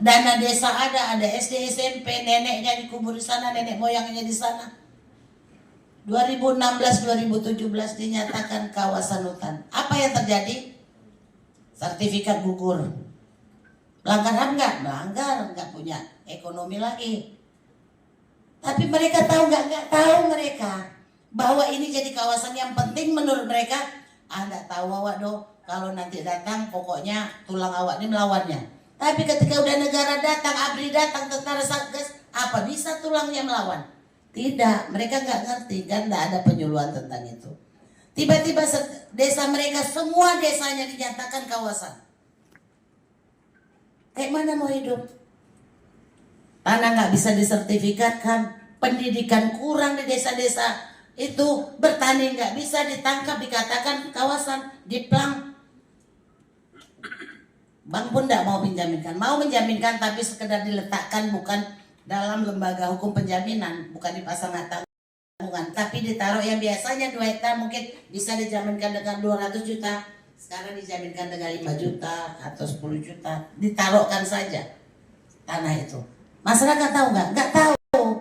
Dana desa ada SD, SMP, neneknya dikubur di sana, nenek moyangnya di sana. 2016-2017 dinyatakan kawasan hutan. Apa yang terjadi? Sertifikat gugur. Melanggar HAM nggak? Melanggar, nggak punya ekonomi lagi. Tapi mereka tahu nggak tahu mereka bahwa ini jadi kawasan yang penting menurut mereka. Nggak tahu awak doh, kalau nanti datang pokoknya tulang awak ini melawannya. Tapi ketika udah negara datang, ABRI datang, tentara Satgas, apa bisa tulangnya melawan? Tidak, mereka nggak ngerti kan, nggak ada penyuluhan tentang itu. Tiba-tiba desa mereka, semua desanya dinyatakan kawasan. Kayak mana mau hidup? Tanah nggak bisa disertifikatkan, pendidikan kurang di desa-desa itu, bertani nggak bisa, ditangkap dikatakan kawasan, diplang. Bank pun nggak mau menjaminkan tapi sekedar diletakkan, bukan dalam lembaga hukum penjaminan, bukan dipasang tanggungan, tapi ditaruh yang biasanya 2 hektar mungkin bisa dijaminkan dengan 200 juta, sekarang dijaminkan dengan 5 juta atau 10 juta, ditaruhkan saja tanah itu. Masyarakat tahu nggak? Nggak tahu.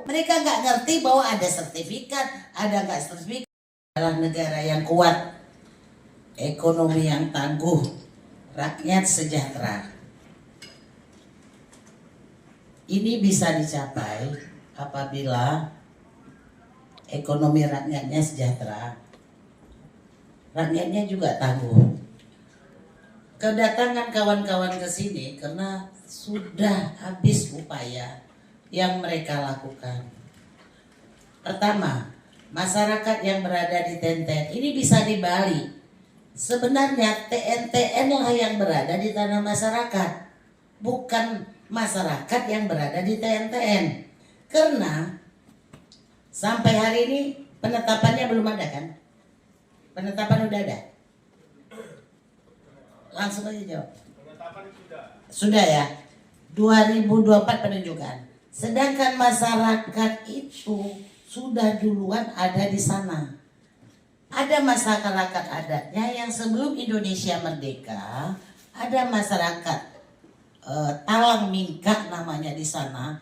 Mereka nggak ngerti bahwa ada sertifikat, ada nggak sertifikat. Adalah negara yang kuat, ekonomi yang tangguh, rakyat sejahtera. Ini bisa dicapai apabila ekonomi rakyatnya sejahtera, rakyatnya juga tangguh. Kedatangan kawan-kawan ke sini karena sudah habis upaya yang mereka lakukan. Pertama, masyarakat yang berada di TNTN ini bisa di Bali. Sebenarnya TNTN lah yang berada di tanah masyarakat, bukan masyarakat yang berada di TNTN. Karena sampai hari ini penetapannya belum ada kan? Penetapan udah ada? Langsung aja jawab. Penetapan sudah ya. 2024 penunjukan. Sedangkan masyarakat itu sudah duluan ada di sana. Ada masyarakat adatnya yang sebelum Indonesia merdeka, ada masyarakat Talang Mingka namanya di sana,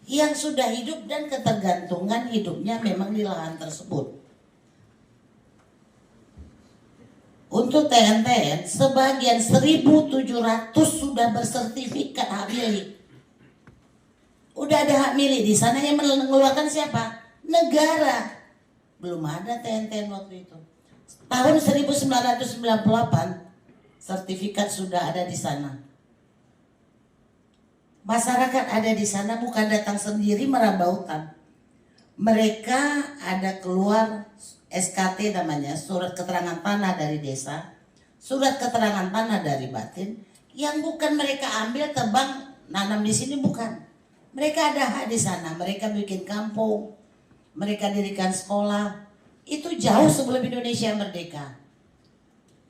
yang sudah hidup dan ketergantungan hidupnya memang di lahan tersebut. Untuk TNTN sebagian 1.700 sudah bersertifikat hak milik. Udah ada hak milik di sana, yang mengeluarkan siapa? Negara. Belum ada TNTN waktu itu. Tahun 1998 sertifikat sudah ada di sana. Masyarakat ada di sana bukan datang sendiri merambah hutan. Mereka ada keluar SKT namanya, surat keterangan tanah dari desa, surat keterangan tanah dari Batin, yang bukan mereka ambil tebang nanam di sini, bukan. Mereka ada hak di sana, mereka bikin kampung, mereka dirikan sekolah. Itu jauh sebelum Indonesia merdeka.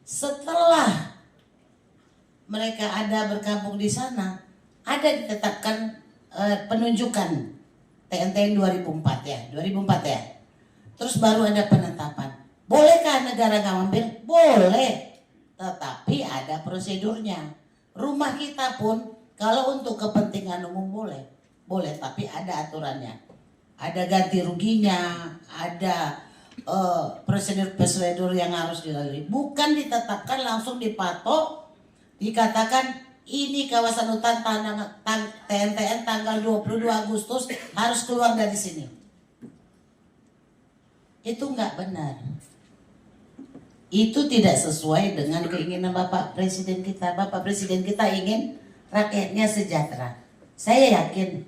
Setelah mereka ada berkampung di sana, ada ditetapkan penunjukan TNTN 2004 ya, 2004 ya. Terus baru ada penetapan. Bolehkah negara ngambil? Boleh, tetapi ada prosedurnya. Rumah kita pun kalau untuk kepentingan umum boleh, tapi ada aturannya. Ada ganti ruginya, ada prosedur yang harus dilalui. Bukan ditetapkan langsung dipatok, dikatakan ini kawasan hutan TNTN tanggal 22 Agustus harus keluar dari sini. Itu nggak benar. Itu tidak sesuai dengan keinginan Bapak Presiden kita. Bapak Presiden kita ingin rakyatnya sejahtera. Saya yakin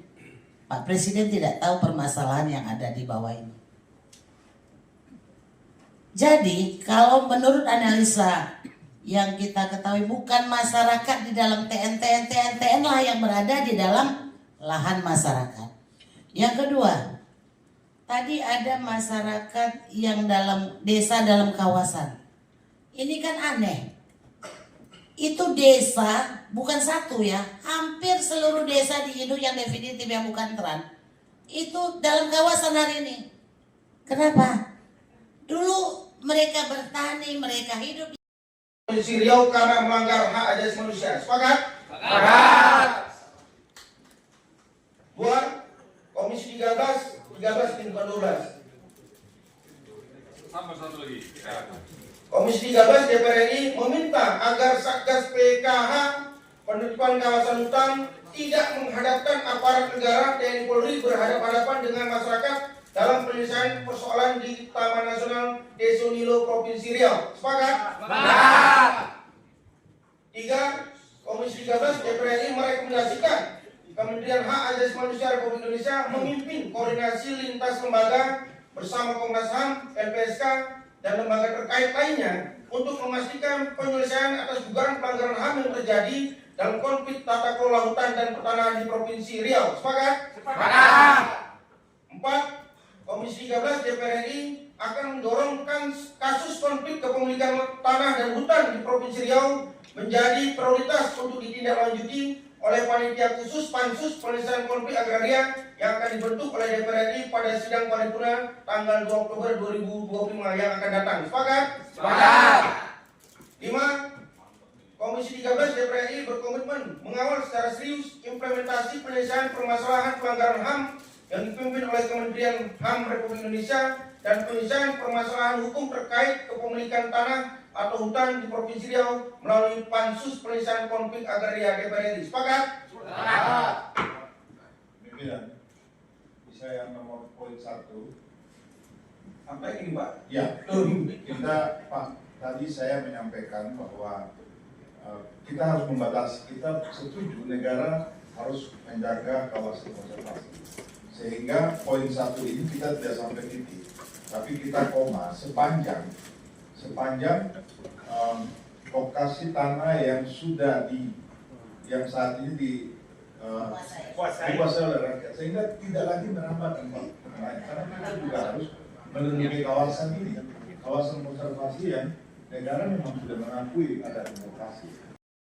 Pak Presiden tidak tahu permasalahan yang ada di bawah ini. Jadi kalau menurut analisa yang kita ketahui, bukan masyarakat di dalam TNTN lah yang berada di dalam lahan masyarakat. Yang kedua, tadi ada masyarakat yang dalam desa dalam kawasan. Ini kan aneh. Itu desa bukan satu ya, hampir seluruh desa di Indo yang definitif yang bukan teran itu dalam kawasan hari ini. Kenapa? Dulu mereka bertani, mereka hidup Provinsi Riau karena melanggar hak asasi manusia. Sepakat? Sepakat. 13, 13-12. Tambah satu lagi. Komisi 13 DPR RI meminta agar Satgas PKH penutupan kawasan hutan tidak menghadapkan aparat negara TNI Polri berhadapan-hadapan dengan masyarakat dalam penyelesaian persoalan di Taman Nasional Deso Nilo Provinsi Riau. Sepakat? Sepakat. 3. Komisi 13 DPR RI merekomendasikan Kementerian Hak Asasi Manusia Republik Indonesia memimpin koordinasi lintas lembaga bersama Komnas HAM, LPSK, dan lembaga terkait lainnya untuk memastikan penyelesaian atas dugaan pelanggaran HAM yang terjadi dalam konflik tata kelola hutan dan pertanahan di Provinsi Riau. Sepakat? Sepakat. 4. Komisi 13 DPR RI akan mendorong kasus konflik kepemilikan tanah dan hutan di Provinsi Riau menjadi prioritas untuk ditindaklanjuti oleh panitia khusus Pansus Penyelesaian Konflik Agraria yang akan dibentuk oleh DPR RI pada sidang paripurna tanggal 2 Oktober 2025 yang akan datang. Sepakat? Sepakat. 5. Komisi 13 DPR RI berkomitmen mengawal secara serius implementasi penyelesaian permasalahan pelanggaran HAM yang dipimpin oleh Kementerian HAM Republik Indonesia dan penyelesaian permasalahan hukum terkait kepemilikan tanah atau hutan di Provinsi Riau melalui Pansus Penyelesaian Konflik Agraria DPR RI. Sepakat? Sepakat. Pimpinan, bisa yang nomor poin 1. Apa ini, Pak? Ya, kita Pak, tadi saya menyampaikan bahwa kita harus membatasi, kita setuju negara harus menjaga kawasan konservasi. Sehingga poin 1 ini kita tidak sampai titik, tapi kita koma sepanjang lokasi tanah yang sudah yang saat ini dikuasai oleh rakyat, sehingga tidak lagi menambah tempat lain. Karena kita juga harus melindungi kawasan ini, kawasan konservasi yang negara memang sudah mengakui ada demokrasi.